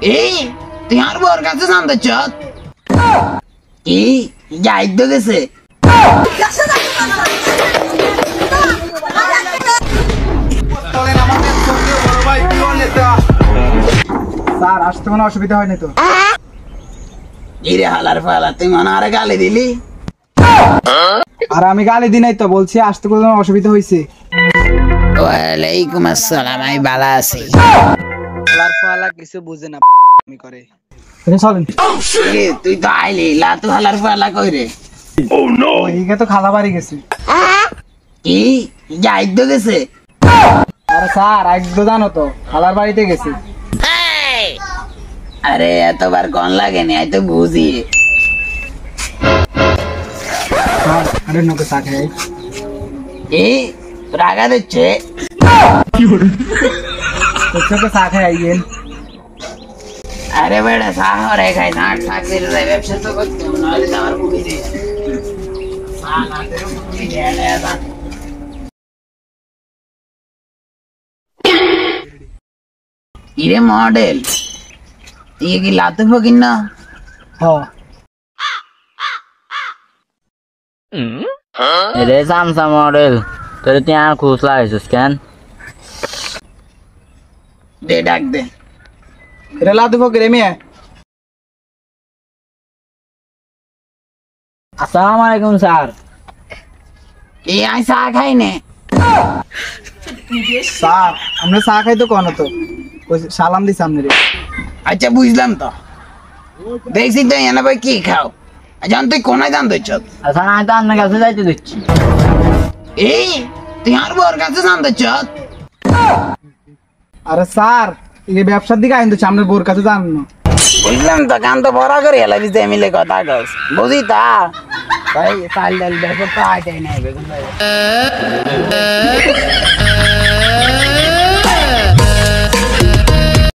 এই তুই আর বর কাছে জানতে চাস কি যাইতে তো গেছে স্যার আসতে কোনো অসুবিধা হয়নি তো? ইরে হালার ফালা তুই মনে আরে গালি দিলি আর আমি গালি দিই নাই তো, বলছি আসতে কোনো অসুবিধা হয়েছে? ওয়ালাইকুম আসসালাম আমি ভালো আছি হালার ফালা কিছু বুঝে না আমি করে চলেন। তুই তো আইলি লাতু হালার ফালা কই রে ওইদিকে তো খালা বাড়ি গেছে। কি যাইতে তো গেছে আরে স্যার একদম জানো তো খালার বাড়িতে গেছে। আরে এতবার কোন লাগেনি আই তো বুঝি স্যার আরে নকে চা খাই এই রাগা দিচ্ছে তোকে চা খাই আইয়েন। আরে বেটা সাহরে খাই না থাকতে রে ব্যবসা তো করতে হবে নাহলে তো আমার মুখে দিয়ে ইরে মডেল তুই কি লাতু ফকির না রে সামসা মডেল তোর ત્યાં খুশ লাগাইছিস কেন? দে ডাক দে এটা লাদু ফকির মেয়ে। আসসালামু আলাইকুম স্যার। এই আই চা খাই নে স্যার আমরা চা খাই তো কোন তো সালাম দিছি আমনে রে। আচ্ছা বুঝলাম তো দেখছি তো এনে ভাই কি খাও জান তুই কোনায় জানতে চাস আচ্ছা আমি তো আপনার কাছে যাইতে দিচ্ছি। এই তুই আর বর কাছে জানতে চাস আরে স্যার এই ব্যবসার দিকে আইন তো সামনের বোর কাছে জান না। বুঝলাম তো কান তো বড় করে এলা বিতে মিলে কথা কস বুঝি তা ভাই চাল ডাল দেখো তো আইটাই নাই